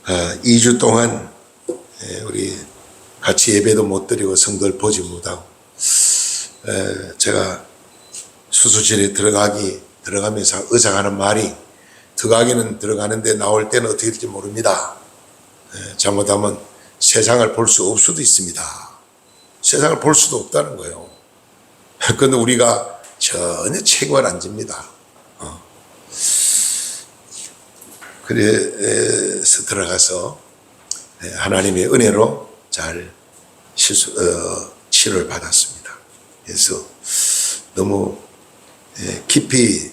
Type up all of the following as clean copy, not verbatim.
2주 동안 우리 같이 예배도 못 드리고 성도를 보지 못하고 제가 수술실에 들어가면서 의사가 하는 말이 들어가기는 들어가는데 나올 때는 어떻게 될지 모릅니다. 잘못하면 세상을 볼 수 없을 수도 있습니다. 세상을 볼 수도 없다는 거예요. 그런데 우리가 전혀 책임을 안 집니다. 그래서 들어가서 하나님의 은혜로 잘 치료를 받았습니다. 그래서 너무 깊이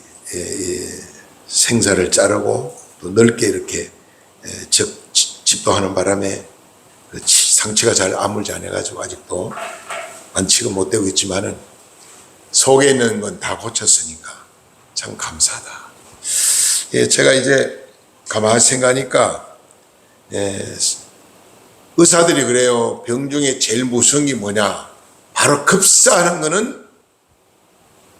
생사를 자르고 또 넓게 이렇게 집도하는 바람에 상처가 잘 아물지 않아가지고 아직도 완치가 못 되고 있지만은 속에 있는 건 다 고쳤으니까 참 감사하다. 제가 이제 가만히 생각하니까 의사들이 그래요. 병 중에 제일 무서운 게 뭐냐? 바로 급사하는 거는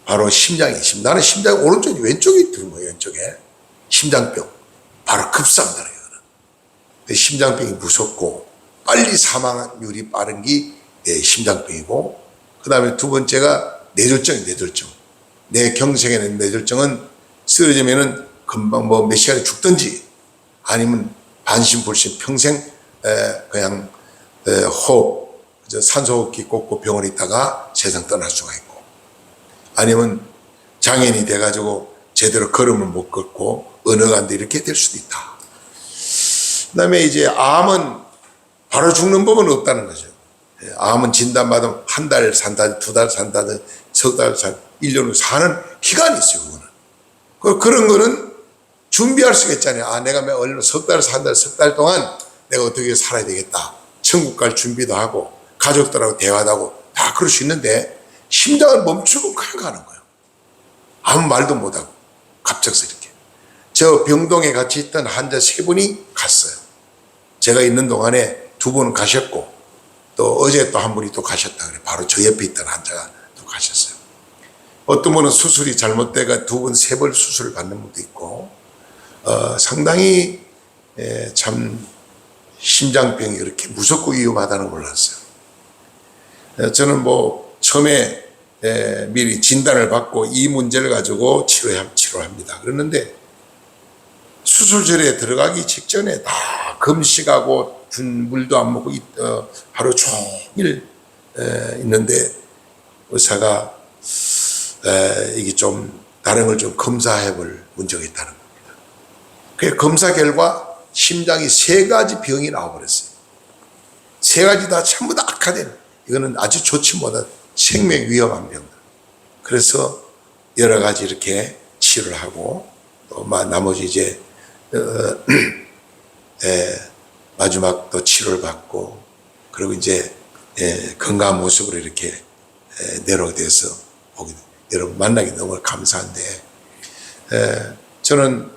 바로 심장이. 나는 심장이 오른쪽이 왼쪽이 드는 거예요. 왼쪽에 심장병. 바로 급사한다는 거예요. 심장병이 무섭고 빨리 사망률이 빠른 게 심장병이고, 그 다음에 두 번째가 뇌졸중. 내 경색에는 뇌졸중은 쓰러지면은 금방 몇 시간에 죽든지 아니면 반신불신 평생 그냥 산소호흡기 꽂고 병원에 있다가 세상 떠날 수가 있고, 아니면 장애인이 돼가지고 제대로 걸음을 못 걷고 언어가 안 돼 이렇게 될 수도 있다. 그 다음에 이제 암은 바로 죽는 법은 없다는 거죠. 암은 진단받으면 한 달 산다든 두 달 산다든 석 달 산 1년을 사는 기간이 있어요. 그거는. 그런 거는 준비할 수가 있잖아요. 내가 얼른 석 달 산다, 석 달 동안 내가 어떻게 살아야 되겠다. 천국 갈 준비도 하고 가족들하고 대화도 하고 다 그럴 수 있는데 심장을 멈추고 그냥 가는 거예요. 아무 말도 못하고 갑작스럽게. 저 병동에 같이 있던 환자 3분이 갔어요. 제가 있는 동안에 2분은 가셨고 또 어제 또 한 분이 또 가셨다 그래. 바로 저 옆에 있던 환자가 또 가셨어요. 어떤 분은 수술이 잘못돼가 2번, 3번 수술을 받는 분도 있고, 상당히 참 심장병이 이렇게 무섭고 위험하다는 걸 몰랐어요. 저는 처음에 미리 진단을 받고 이 문제를 가지고 치료합니다. 그러는데 수술실에 들어가기 직전에 다 금식하고 물도 안 먹고 하루 종일 있는데 의사가 이게 좀 다른 걸 좀 검사해 볼 문제가 있다는 겁니다. 그 검사 결과 심장이 3가지 병이 나와버렸어요. 3가지 다 전부 다 악화된, 이거는 아주 좋지 못한 생명 위험한 병들. 그래서 여러 가지 이렇게 치료를 하고 또 나머지 이제 마지막 또 치료를 받고 그리고 이제 건강한 모습으로 이렇게 내려오게 돼서 여러분 만나기 너무 감사한데, 저는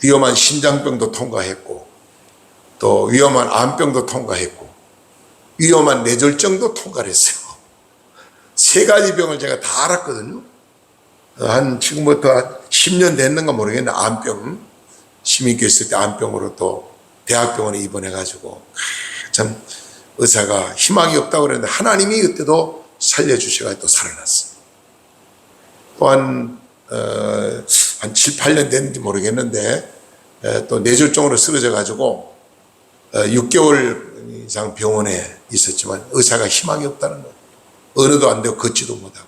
위험한 심장병도 통과했고 또 위험한 암병도 통과했고 위험한 뇌졸중도 통과를 했어요. 3가지 병을 제가 다 알았거든요. 지금부터 한 10년 됐는가 모르겠는데 암병, 시민교회 있을 때 암병으로 또 대학병원에 입원해가지고 참 의사가 희망이 없다고 그랬는데 하나님이 그때도 살려주셔가지고 또 살아났어요. 또한 7, 8년 됐는지 모르겠는데 또 뇌졸중으로 쓰러져가지고 6개월 이상 병원에 있었지만 의사가 희망이 없다는 거예요. 언어도 안 되고 걷지도 못하고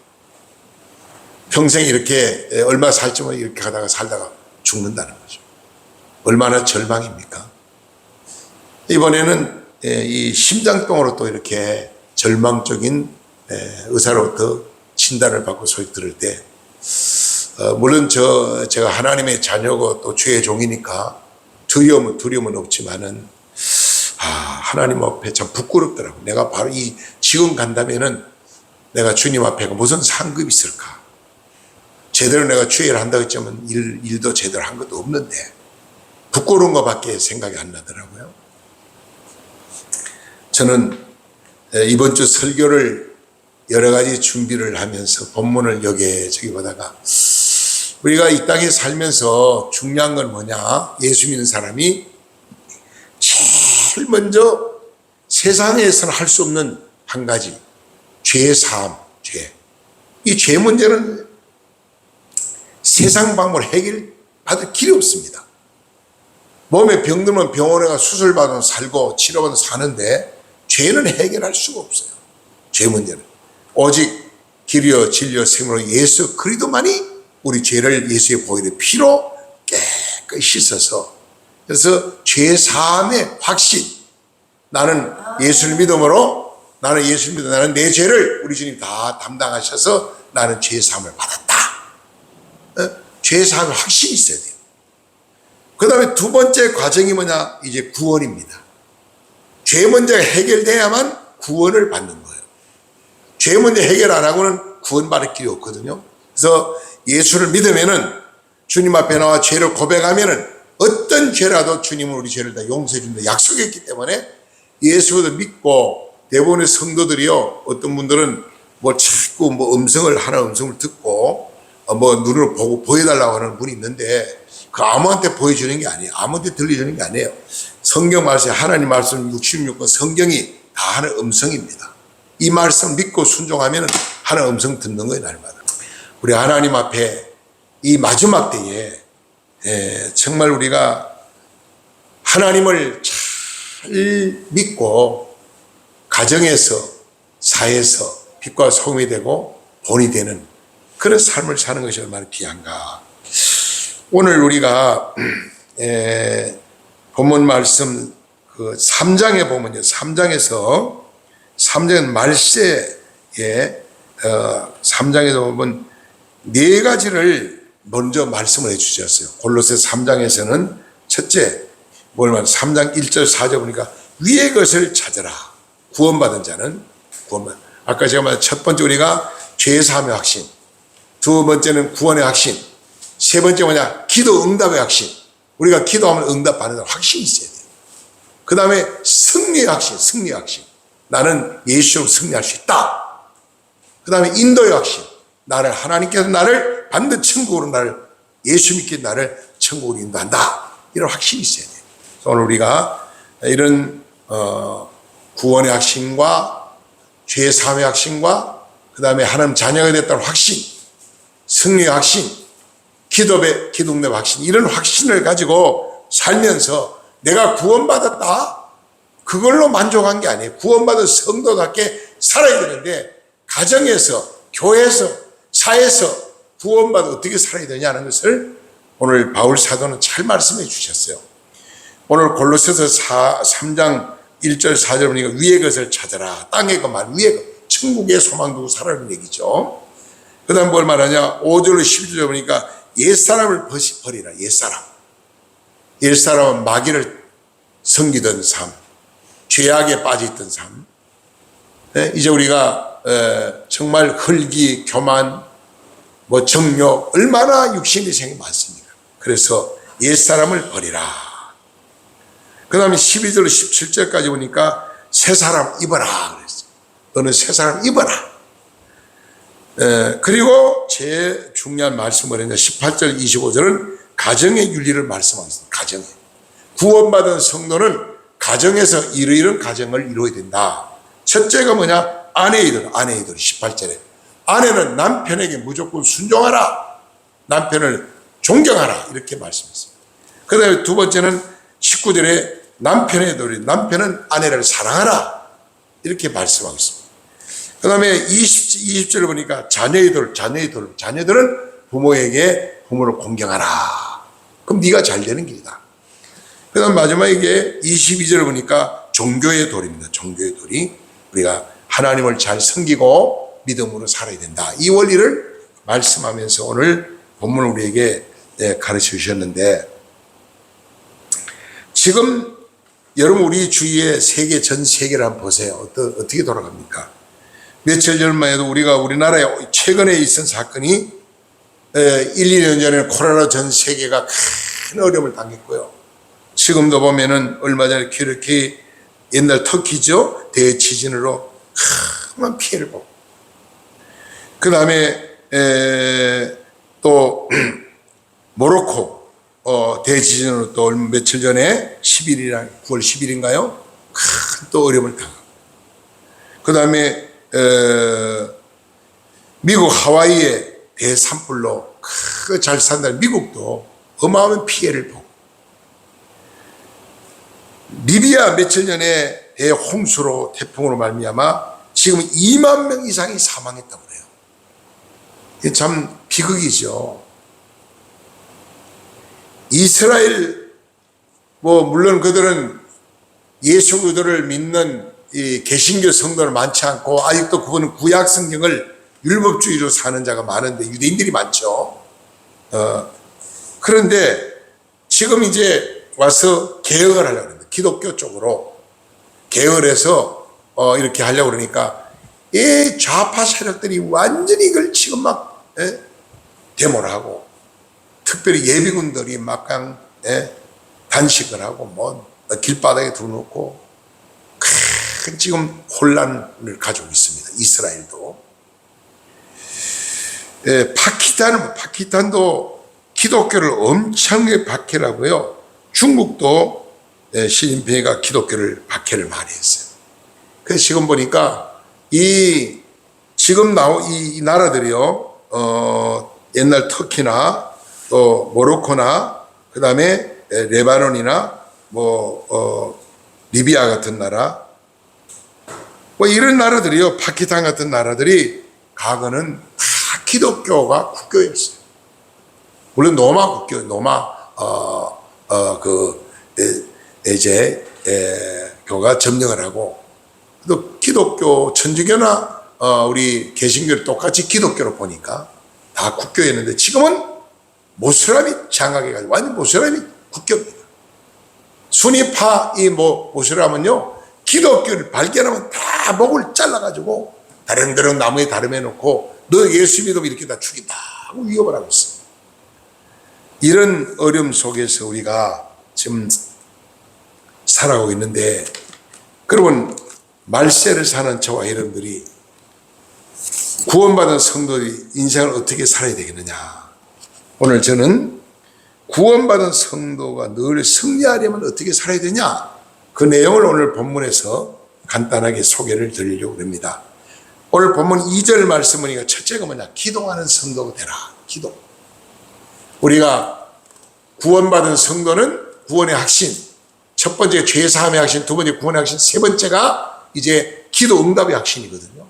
평생 이렇게 얼마 살지만 이렇게 하다가 살다가 죽는다는 거죠. 얼마나 절망입니까? 이번에는 이 심장병으로 또 이렇게 절망적인 의사로부터 진단을 받고 소리 들을 때 물론 제가 하나님의 자녀고 또 주의 종이니까 두려움은 없지만은 하나님 앞에 참 부끄럽더라고. 내가 바로 지금 간다면은 내가 주님 앞에 무슨 상급이 있을까? 제대로 내가 주의를 한다고 했지만 일도 제대로 한 것도 없는데 부끄러운 것밖에 생각이 안 나더라고요. 저는 이번 주 설교를 여러 가지 준비를 하면서 본문을 여기저기 보다가 우리가 이 땅에 살면서 중요한 건 뭐냐? 예수 믿는 사람이 제일 먼저 세상에서는 할 수 없는 한 가지, 죄 사함, 죄. 이 죄 문제는 세상 방법으로 해결받을 길이 없습니다. 몸에 병들면 병원에 가 수술받으면 살고 치료받으면 사는데 죄는 해결할 수가 없어요. 죄 문제는. 오직 길이요 진리요 생명으로 예수 그리스도만이 우리 죄를 예수의 보혈의 피로 깨끗이 씻어서, 그래서 죄 사함의 확신, 나는 예수를 믿음으로, 나는 예수를 믿어 나는 내 죄를 우리 주님 다 담당하셔서 나는 죄 사함을 받았다. 죄 사함의 확신이 있어야 돼요. 그 다음에 두 번째 과정이 뭐냐, 이제 구원입니다. 죄 문제가 해결돼야만 구원을 받는 거예요. 죄 문제 해결 안 하고는 구원받을 길이 없거든요. 그래서 예수를 믿으면은, 주님 앞에 나와 죄를 고백하면은 어떤 죄라도 주님은 우리 죄를 다 용서해 준다 약속했기 때문에 예수를 믿고, 대부분의 성도들이요, 어떤 분들은 뭐 자꾸 뭐 하나 음성을 듣고 뭐 눈으로 보고 보여달라고 하는 분이 있는데, 그 아무한테 보여주는 게 아니에요. 아무한테 들려주는 게 아니에요. 성경 말씀, 하나님 말씀 66권 성경이 다 하는 음성입니다. 이 말씀 믿고 순종하면 하는 음성 듣는 거예요, 날마다. 우리 하나님 앞에 이 마지막 때에 정말 우리가 하나님을 잘 믿고 가정에서, 사회에서 빛과 소금이 되고 본이 되는 그런 삶을 사는 것이 얼마나 귀한가. 오늘 우리가 본문 말씀 그 3장에 보면요, 3장에서 말세에 3장에서 보면 네 가지를 먼저 말씀을 해주셨어요. 골로새 3장에서는 첫째, 뭘 말? 3장 1절 4절 보니까 위의 것을 찾아라. 구원받은 자는 구원받. 아까 제가 말한 첫 번째 우리가 죄 사함의 확신, 두 번째는 구원의 확신, 세 번째 뭐냐? 기도 응답의 확신. 우리가 기도하면 응답받는 확신이 있어야 돼요. 그 다음에 승리의 확신, 승리의 확신. 나는 예수로 승리할 수 있다. 그 다음에 인도의 확신. 나를 하나님께서 나를 반드시 천국으로, 나를 예수 믿게 나를 천국으로 인도한다. 이런 확신이 있어야 돼요. 그래서 오늘 우리가 이런 구원의 확신과 죄 사함의 확신과 그 다음에 하나님 자녀가 됐다는 확신, 승리의 확신, 기도 응답의 확신, 이런 확신을 가지고 살면서 내가 구원받았다, 그걸로 만족한 게 아니에요. 구원받은 성도답게 살아야 되는데, 가정에서, 교회에서, 사회에서 구원받아 어떻게 살아야 되냐는 것을 오늘 바울 사도는 잘 말씀해 주셨어요. 오늘 골로새서 3장 1절 4절 보니까 위의 것을 찾아라. 땅의 것만, 위의 것, 천국의 소망 두고 살아라는 얘기죠. 그 다음 뭘 말하냐, 5절로 11절 보니까 옛사람을 버리라. 옛사람은 마귀를 섬기던 삶, 죄악에 빠져있던 삶. 이제 우리가 정말 흙기, 교만, 뭐 정욕, 얼마나 육신의 생이 많습니까? 그래서 옛사람을 버리라. 그 다음에 12절 17절까지 보니까 새 사람 입어라 그랬어요. 너는 새 사람 입어라. 그리고 제일 중요한 말씀을 했는데 18절 25절은 가정의 윤리를 말씀하겠습니다. 가정에. 구원받은 성도는 가정에서 이런 가정을 이루어야 된다. 첫째가 뭐냐? 아내의 들 18절에. 아내는 남편에게 무조건 순종하라. 남편을 존경하라. 이렇게 말씀했습니다. 그 다음에 두 번째는 19절에 남편의 도리, 남편은 아내를 사랑하라. 이렇게 말씀하고 있습니다. 그 다음에 20절을 보니까 자녀들은 부모를 공경하라. 그럼 네가 잘 되는 길이다. 그 다음 마지막에 22절을 보니까 종교의 도리입니다. 종교의 도리. 우리가 하나님을 잘 섬기고 믿음으로 살아야 된다. 이 원리를 말씀하면서 오늘 본문을 우리에게 가르쳐 주셨는데, 지금 여러분 우리 주위의 전 세계를 한번 보세요. 어떻게 돌아갑니까? 며칠 전만 해도 우리나라에 최근에 있은 사건이 1, 2년 전에는 코로나 전 세계가 큰 어려움을 당했고요. 지금도 보면은 얼마 전에 그렇게 옛날 터키죠. 대지진으로 큰 피해를 보고. 그 다음에 또 모로코 대지진으로 또 며칠 전에 9월 10일인가요? 큰 또 어려움을 당하고, 그 다음에 미국 하와이에 대산불로 잘 산다는 미국도 어마어마한 피해를 보고, 리비아 며칠 전에 대홍수로 태풍으로 말미암아 지금 2만 명 이상이 사망했다고 그래요. 이게 참 비극이죠. 이스라엘 물론 그들은 예수 그들을 믿는 이 개신교 성도는 많지 않고, 아직도 그거는 구약 성경을 율법주의로 사는 자가 많은데 유대인들이 많죠. 그런데 지금 이제 와서 개혁을 하려고 합니다. 기독교 쪽으로 개혁을 해서 이렇게 하려고 그러니까 이 좌파 세력들이 완전히 이걸 지금 막 데모를 하고, 특별히 예비군들이 막강 단식을 하고 길바닥에 두놓고 큰 지금 혼란을 가지고 있습니다. 이스라엘도. 파키스탄도 기독교를 엄청나게 박해라고요. 중국도 시진핑이가 기독교를 박해를 많이 했어요. 그래서 지금 보니까 지금 이 나라들이요, 옛날 터키나 또 모로코나 그 다음에 레바논이나 리비아 같은 나라, 이런 나라들이요, 파키스탄 같은 나라들이 과거는 다 기독교가 국교였어요. 물론 로마 국교, 교가 점령을 하고, 또 기독교, 천주교나 우리 개신교를 똑같이 기독교로 보니까 다 국교였는데, 지금은 모슬람이 장악해가지고 완전 모슬람이 국교입니다. 순위파 모슬람은요, 기독교를 발견하면 다 목을 잘라가지고 다른데는 나무에 다름해 놓고 너 예수 믿으면 이렇게 다 죽인다 하고 위협을 하고 있습니다. 이런 어려움 속에서 우리가 지금 살아가고 있는데, 여러분, 말세를 사는 저와 여러분들이 구원받은 성도들이 인생을 어떻게 살아야 되겠느냐. 오늘 저는 구원받은 성도가 늘 승리하려면 어떻게 살아야 되냐, 그 내용을 오늘 본문에서 간단하게 소개를 드리려고 합니다. 오늘 본문 2절 말씀은 첫째가 뭐냐, 기도하는 성도가 되라. 기도. 우리가 구원받은 성도는 구원의 확신, 첫 번째 죄사함의 확신, 두 번째 구원의 확신, 세 번째가 이제 기도 응답의 확신이거든요.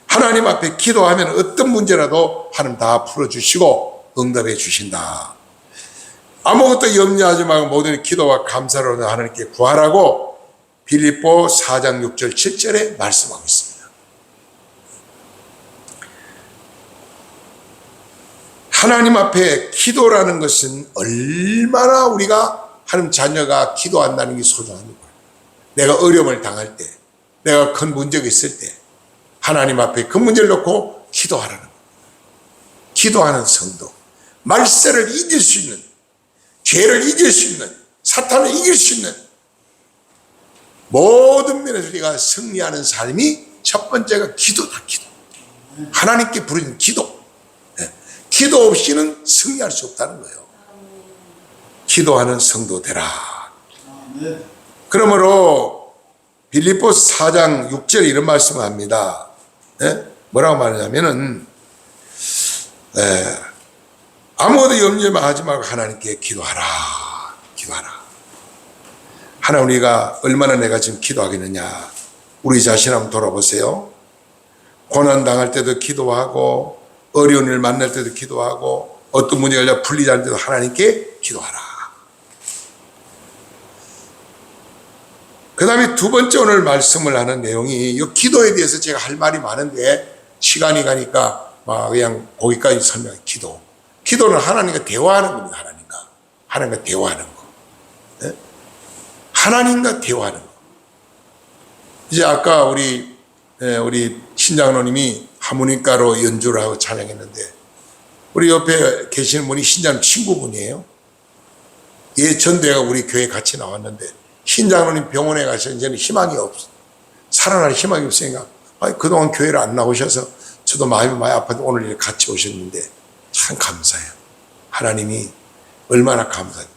하나님 앞에 기도하면 어떤 문제라도 하나님 다 풀어주시고 응답해 주신다. 아무것도 염려하지 말고 모든 기도와 감사로 하나님께 구하라고 빌립보 4장 6절 7절에 말씀하고 있습니다. 하나님 앞에 기도라는 것은 얼마나 우리가 하나님 자녀가 기도한다는 게 소중합니다. 내가 어려움을 당할 때, 내가 큰 문제가 있을 때 하나님 앞에 그 문제를 놓고 기도하라는 거예요. 기도하는 성도, 말세를 이길 수 있는, 죄를 이길 수 있는, 사탄을 이길 수 있는 모든 면에서 우리가 승리하는 삶이 첫 번째가 기도다. 기도. 하나님께 부르는 기도. 기도 없이는 승리할 수 없다는 거예요. 기도하는 성도 되라. 그러므로 빌립보 4장 6절 이런 말씀을 합니다. 뭐라고 말하냐면은 아무것도 염려하지 말고 하나님께 기도하라. 기도하라. 하나님, 우리가 얼마나 내가 지금 기도하겠느냐. 우리 자신 한번 돌아보세요. 고난 당할 때도 기도하고, 어려운 일 만날 때도 기도하고, 어떤 문제가 풀리지 않을 때도 하나님께 기도하라. 그 다음에 두 번째 오늘 말씀을 하는 내용이, 이 기도에 대해서 제가 할 말이 많은데 시간이 가니까 그냥 거기까지 설명해. 기도는 하나님과 대화하는 겁니다. 하나님과 대화하는 거. 하나님과 대화하는 거. 이제 아까 우리 신장로님이 하모니카로 연주를 하고 찬양했는데, 우리 옆에 계시는 분이 신장로님 친구분이에요. 전도회가 우리 교회에 같이 나왔는데, 신장로님 병원에 가서 이제는 희망이 없어. 살아날 희망이 없으니까, 그동안 교회를 안 나오셔서 저도 마음이 많이 아파도 오늘 이렇게 같이 오셨는데 참 감사해요. 하나님이 얼마나 감사해요.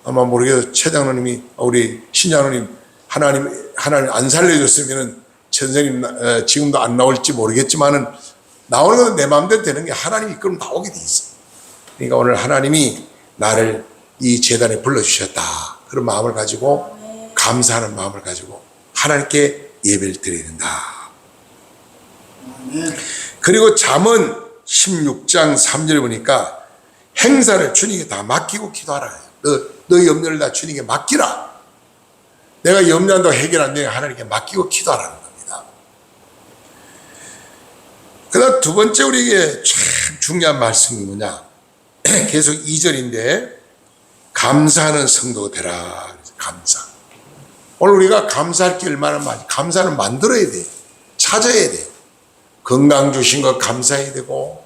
아마 모르겠어요. 최장로님이, 우리 신장로님 하나님 안 살려줬으면은 선생님 지금도 안 나올지 모르겠지만은 나오는 건 내 마음대로 되는 게 하나님이 이끌면 나오게 돼 있어. 그러니까 오늘 하나님이 나를 이 제단에 불러주셨다. 그런 마음을 가지고 감사하는 마음을 가지고 하나님께 예배를 드려야 된다. 그리고 잠언 16장 3절에 보니까 행사를 주님께 다 맡기고 기도하라. 너 염려를 다 주님께 맡기라. 내가 염려한다고 해결 안 되면 하나님께 맡기고 기도하라는 겁니다. 그 다음 두 번째 우리에게 참 중요한 말씀이 뭐냐. 계속 2절인데 감사하는 성도가 되라. 감사. 오늘 우리가 감사할 게 얼마나 많이, 감사는 만들어야 돼. 찾아야 돼. 건강 주신 거 감사해야 되고,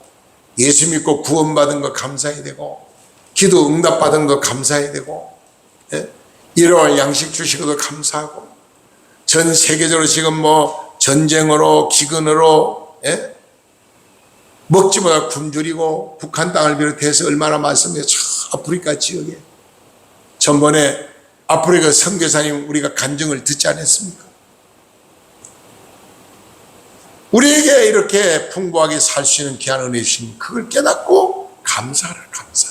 예수 믿고 구원받은 거 감사해야 되고, 기도 응답받은 거 감사해야 되고, 예? 일용할 양식 주신 것도 감사하고, 전 세계적으로 지금 뭐 전쟁으로 기근으로, 예? 먹지 못하고 굶주리고 북한 땅을 비롯해서 얼마나 많습니까? 저 아프리카 지역에. 전번에 아프리카 선교사님 우리가 간증을 듣지 않았습니까? 우리에게 이렇게 풍부하게 살 수 있는 귀한 은혜 주신 그걸 깨닫고 감사하라. 감사.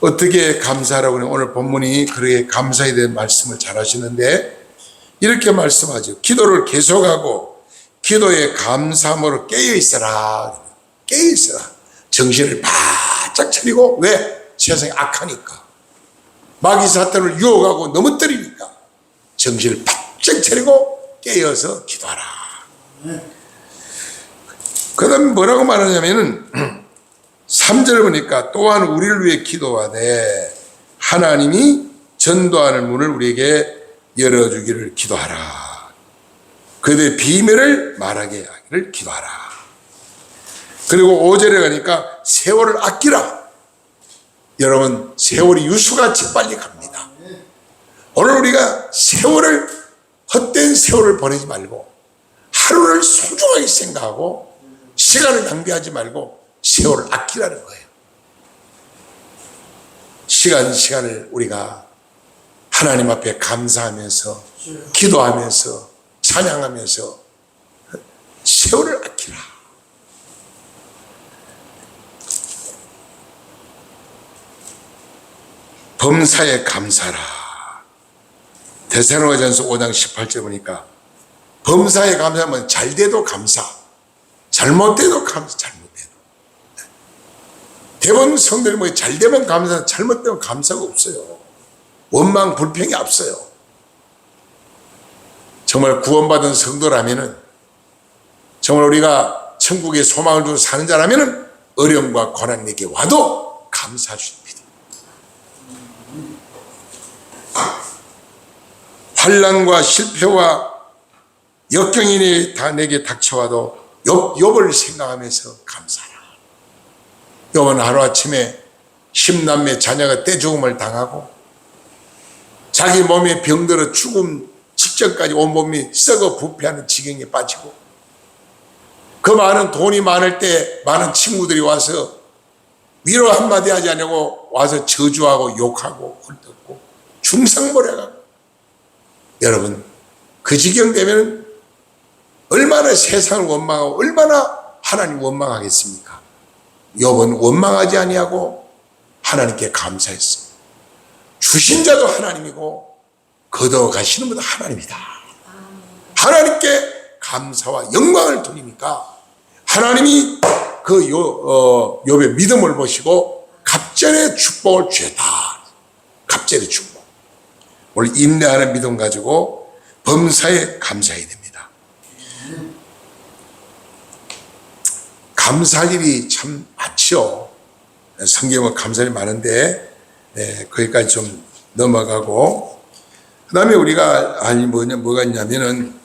어떻게 감사하라고 하냐. 오늘 본문이 그렇게 감사에 대한 말씀을 잘 하시는데 이렇게 말씀하죠. 기도를 계속하고 기도에 감사함으로 깨어있어라. 깨어있어라. 정신을 바짝 차리고. 왜? 세상이 악하니까. 마귀 사탄을 유혹하고 넘어뜨리니까 정신을 바짝 차리고 깨어서 기도하라. 그 다음에 뭐라고 말하냐면은 3절 보니까 또한 우리를 위해 기도하되 하나님이 전도하는 문을 우리에게 열어주기를 기도하라. 그들의 비밀을 말하게 하기를 기도하라. 그리고 5절에 가니까 세월을 아끼라. 여러분 세월이 유수같이 빨리 갑니다. 오늘 우리가 세월을 헛된 세월을 보내지 말고 하루를 소중하게 생각하고 시간을 낭비하지 말고 세월을 아끼라는 거예요. 시간을 우리가 하나님 앞에 감사하면서 기도하면서 찬양하면서 세월을 아끼라. 범사에 감사라. 데살로니가전서 5장 18절 보니까 범사에 감사하면 잘돼도 감사, 잘못돼도 감사. 잘못돼도. 대부분 성도들이 뭐 잘되면 감사, 잘못되면 감사가 없어요. 원망 불평이 앞서요. 정말 구원받은 성도라면은, 정말 우리가 천국의 소망을 두고 사는 자라면은 어려움과 고난이 내게 와도 감사할 수 있습니다. 환난과 실패와 역경이 다 내게 닥쳐와도 욥을 생각하면서 감사하라. 욥은 하루아침에 10남매 자녀가 떼죽음을 당하고 자기 몸에 병들어 죽음 직전까지 온몸이 썩어 부패하는 지경에 빠지고 그 많은 돈이 많을 때 많은 친구들이 와서 위로 한마디 하지 않냐고 와서 저주하고 욕하고 헐뜯고 중상모략하고. 여러분 그 지경 되면 얼마나 세상을 원망하고 얼마나 하나님 원망하겠습니까? 욥은 원망하지 아니하고 하나님께 감사했어. 주신 자도 하나님이고 거둬 가시는 분도 하나님이다. 하나님께 감사와 영광을 돌리니까 하나님이 그 욥의 믿음을 보시고 갑절의 축복을 주셨다. 갑절의 축복. 오늘 인내하는 믿음 가지고 범사에 감사해야 됩니다. 감사할 일이 참 많죠. 성경은 감사할 일이 많은데 거기까지 좀 넘어가고 그 다음에 우리가 뭐가 있냐면은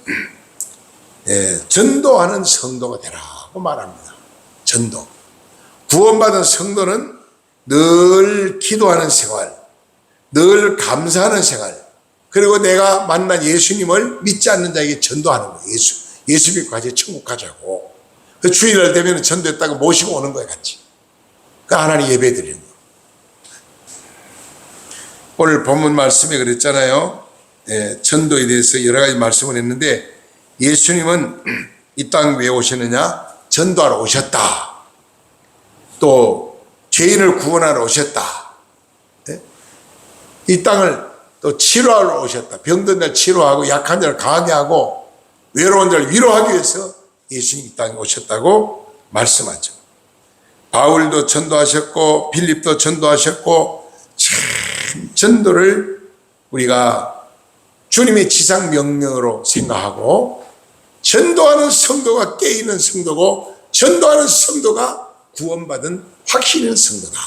전도하는 성도가 되라고 말합니다. 전도. 구원받은 성도는 늘 기도하는 생활, 늘 감사하는 생활, 그리고 내가 만난 예수님을 믿지 않는 자에게 전도하는 거예요. 예수 믿고 같이 천국 가자고. 그 주일날 되면 전도했다고 모시고 오는 거예요, 같이. 그 하나님 예배 드리는 거예요. 오늘 본문 말씀에 그랬잖아요. 전도에 대해서 여러 가지 말씀을 했는데, 예수님은 이 땅 왜 오셨느냐? 전도하러 오셨다. 또 죄인을 구원하러 오셨다. 이 땅을 또 치료하러 오셨다. 병든 자를 치료하고 약한 자를 강하게 하고 외로운 자를 위로하기 위해서 예수님이 이 땅에 오셨다고 말씀하죠. 바울도 전도하셨고 빌립도 전도하셨고, 참 전도를 우리가 주님의 지상 명령으로 생각하고, 전도하는 성도가 깨있는 성도고, 전도하는 성도가 구원받은 확신 있는 성도다.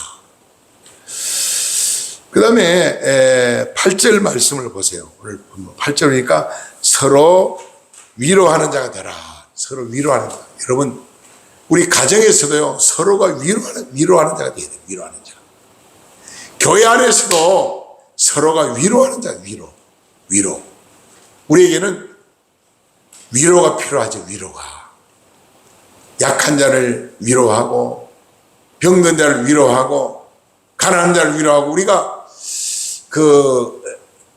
그 다음에 8절 말씀을 보세요. 오늘 8절이니까 서로 위로하는 자가 되라. 서로 위로하는 자. 여러분, 우리 가정에서도요, 서로가 위로하는 자가 돼야 돼요. 위로하는 자. 교회 안에서도 서로가 위로하는 자가 위로. 우리에게는 위로가 필요하죠. 위로가. 약한 자를 위로하고, 병든 자를 위로하고, 가난한 자를 위로하고, 우리가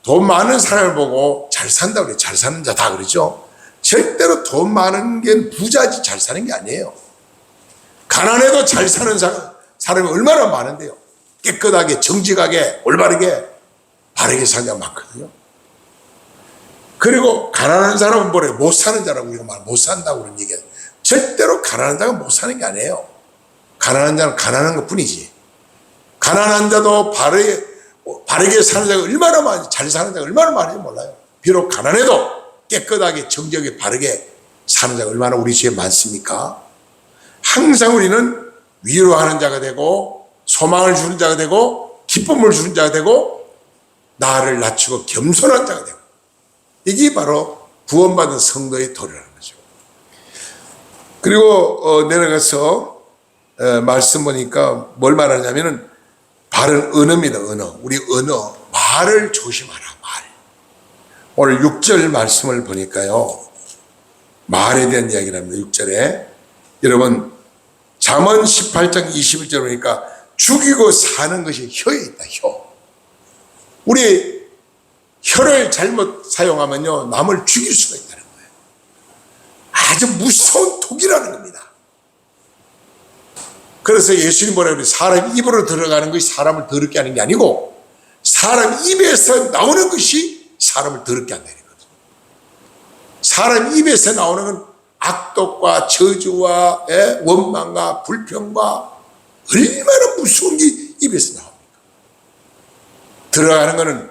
돈 많은 사람을 보고 잘 산다 그래요. 잘 사는 자 다 그러죠. 절대로 돈 많은 게 부자지 잘 사는 게 아니에요. 가난해도 잘 사는 사람이 얼마나 많은데요. 깨끗하게, 정직하게, 올바르게, 바르게 사는 자가 많거든요. 그리고 가난한 사람은 뭐래요? 못 사는 자라고 우리가 못 산다고 그런 얘기해요. 절대로 가난한 자가 못 사는 게 아니에요. 가난한 자는 가난한 것 뿐이지. 가난한 자도 바르게 사는 자가 얼마나 많이, 잘 사는 자가 얼마나 많은지 몰라요. 비록 가난해도 깨끗하게, 정직하게, 바르게 사는 자가 얼마나 우리 주위에 많습니까? 항상 우리는 위로하는 자가 되고, 소망을 주는 자가 되고, 기쁨을 주는 자가 되고, 나를 낮추고 겸손한 자가 되고, 이게 바로 구원받은 성도의 도리라는 거죠. 그리고 내려가서 말씀 보니까 뭘 말하냐면은 바른 언어입니다. 언어. 우리 언어, 말을 조심하라. 말. 오늘 6절 말씀을 보니까요, 말에 대한 이야기를 합니다. 6절에 여러분, 잠언 18장 21절 보니까 죽이고 사는 것이 혀에 있다. 혀. 우리 혀를 잘못 사용하면요, 남을 죽일 수가 있다는 거예요. 아주 무서운 독이라는 겁니다. 그래서 예수님 뭐라 그래요? 사람 입으로 들어가는 것이 사람을 더럽게 하는 게 아니고, 사람 입에서 나오는 것이 사람을 더럽게 한다는 거죠. 사람 입에서 나오는 건 악독과 저주와 원망과 불평과 얼마나 무서운 게 입에서 나옵니까? 들어가는 것은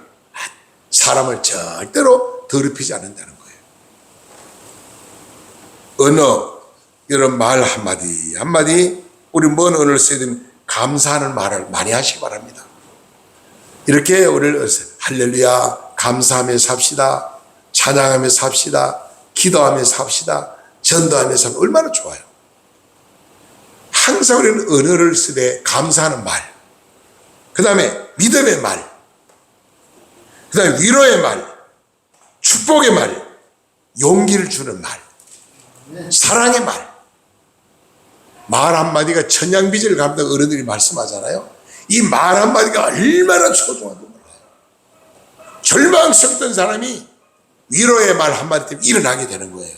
사람을 절대로 더럽히지 않는다는 거예요. 언어, 이런 말 한마디 한마디, 우리 뭔 언어를 써야 되면 감사하는 말을 많이 하시기 바랍니다. 이렇게 우리를 할렐루야, 감사하며 삽시다, 찬양하며 삽시다, 기도하며 삽시다, 전도하며 삽시다. 얼마나 좋아요. 항상 우리는 언어를 쓰되 감사하는 말, 그 다음에 믿음의 말, 그 다음에 위로의 말, 축복의 말, 용기를 주는 말, 사랑의 말. 말 한마디가 천냥빚을 갚는다고 어른들이 말씀하잖아요. 이 말 한마디가 얼마나 소중한지 몰라요. 절망스럽던 사람이 위로의 말 한마디 때문에 일어나게 되는 거예요.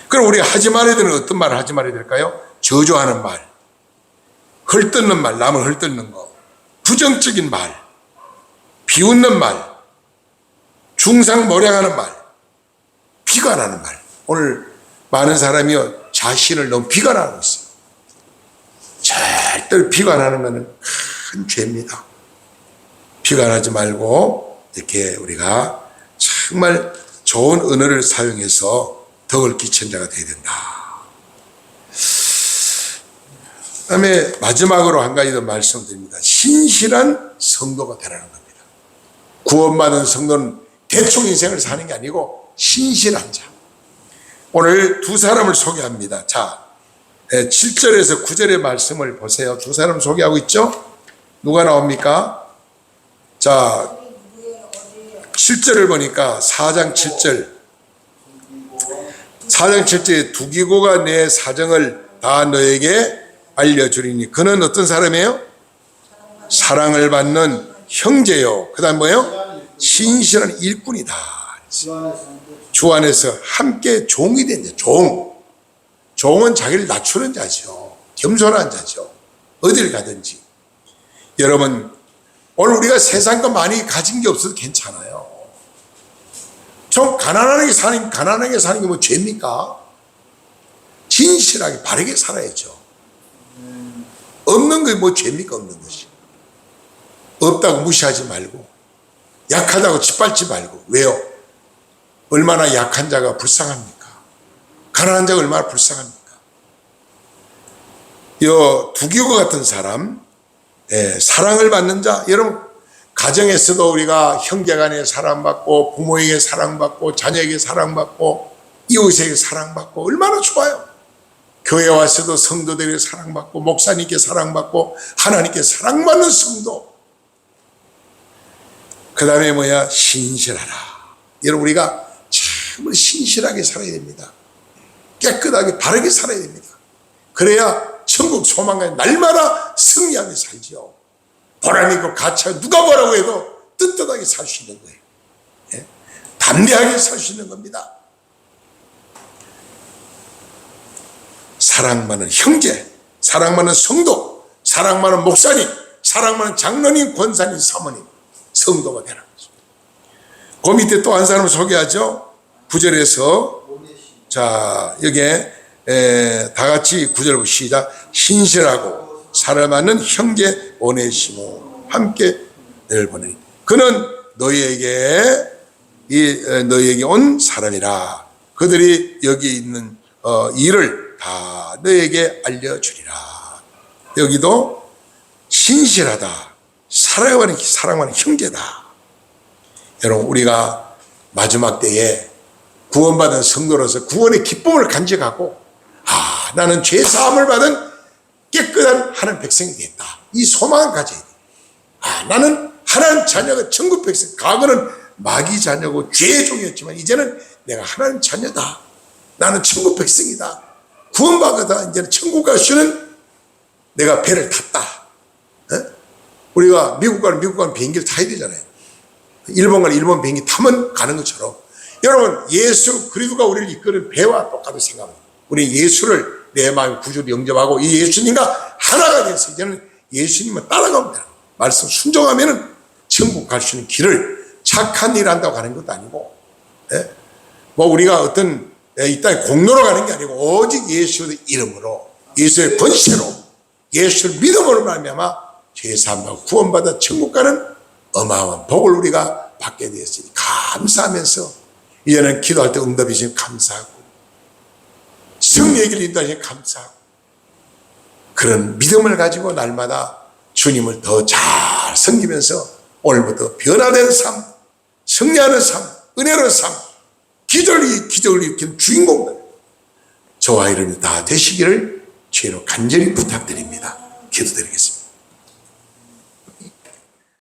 그럼 우리가 하지 말아야 되는 어떤 말을 하지 말아야 될까요? 저주하는 말, 헐뜯는 말, 남을 헐뜯는 거, 부정적인 말, 비웃는 말, 중상모략하는 말, 비관하는 말. 오늘 많은 사람이요, 자신을 너무 비관하고 있어요. 절대로 비관하는 것은 큰 죄입니다. 비관하지 말고 이렇게 우리가 정말 좋은 언어를 사용해서 덕을 끼친 자가 되어야 된다. 그 다음에 마지막으로 한 가지 더 말씀드립니다. 신실한 성도가 되라는 겁니다. 구원받은 성도는 대충 인생을 사는 게 아니고 신실한 자. 오늘 두 사람을 소개합니다. 자, 7절에서 9절의 말씀을 보세요. 두 사람 소개하고 있죠? 누가 나옵니까? 자, 7절을 보니까 4장 7절. 4장 7절에 두기고가 내 사정을 다 너에게 알려주리니. 그는 어떤 사람이에요? 사랑을 받는 형제요. 그 다음 뭐예요? 신실한 일꾼이다. 주 안에서 함께 종이 된다. 종은 자기를 낮추는 자죠. 겸손한 자죠. 어딜 가든지. 여러분, 오늘 우리가 세상 거 많이 가진 게 없어도 괜찮아요. 좀 가난하게 사는 게 뭐 죄입니까? 진실하게 바르게 살아야죠. 없는 게 뭐 죄입니까? 없는 것이. 없다고 무시하지 말고, 약하다고 짓밟지 말고. 왜요? 얼마나 약한 자가 불쌍합니까? 가난한 자가 얼마나 불쌍합니까? 두기고 같은 사람, 사랑을 받는 자, 여러분, 가정에서도 우리가 형제간에 사랑받고, 부모에게 사랑받고, 자녀에게 사랑받고, 이웃에게 사랑받고, 얼마나 좋아요. 교회 와서도 성도들에게 사랑받고, 목사님께 사랑받고, 하나님께 사랑받는 성도. 그 다음에 뭐야? 신실하라. 여러분, 우리가 정말 신실하게 살아야 됩니다. 깨끗하게 바르게 살아야 됩니다. 그래야 천국 소망까지 날마다 승리하게 살죠. 보람 있고 가치가 누가 뭐라고 해도 떳떳하게 살 수 있는 거예요. 예? 담대하게 살 수 있는 겁니다. 사랑받는 형제, 사랑받는 성도, 사랑받는 목사님, 사랑받는 장로님, 권사님, 사모님, 성도가 되는 거죠. 그 밑에 또 한 사람 소개하죠. 9절에서 자 여기에 다 같이 9절 시작. 신실하고 사랑받는 형제 오네시모 함께 늘 보내니 그는 너희에게 온 사람이라. 그들이 여기 있는 일을 다 너희에게 알려주리라. 여기도 신실하다, 사랑하는 형제다. 여러분, 우리가 마지막 때에 구원받은 성도로서 구원의 기쁨을 간직하고, 나는 죄 사함을 받은 깨끗한 하나님 백성이 됐다. 이 소망을 가져야 돼. 나는 하나님 자녀가 천국 백성. 과거는 마귀 자녀고 죄의 종이었지만 이제는 내가 하나님 자녀다. 나는 천국 백성이다. 구원받아다. 이제는 천국 갈 수 있는 내가 배를 탔다. 우리가 미국 가는 비행기를 타야 되잖아요. 일본 가는 일본 비행기 타면 가는 것처럼 여러분, 예수 그리스도가 우리를 이끄는 배와 똑같은 생각입니다. 우리 예수를 내 마음의 구주로 영접하고 이 예수님과 하나가 돼서 이제는 예수님을 따라가면 돼요. 말씀 순종하면은 천국 갈 수 있는 길을 착한 일 한다고 가는 것도 아니고, 뭐 우리가 어떤 이 땅에 공로로 가는 게 아니고 오직 예수의 이름으로, 예수의 권세로, 예수를 믿음으로 말미암아 죄사함받고 구원받아 천국 가는 어마어마한 복을 우리가 받게 되었으니 감사하면서 이제는 기도할 때 응답이 있으면 감사하고, 승리의 길을 인도하시니 감사하고, 그런 믿음을 가지고 날마다 주님을 더 잘 섬기면서 오늘부터 변화된 삶, 승리하는 삶, 은혜로운 삶, 기적을 일으키는 주인공들, 저와 이름이 다 되시기를 주로 간절히 부탁드립니다. 기도드리겠습니다.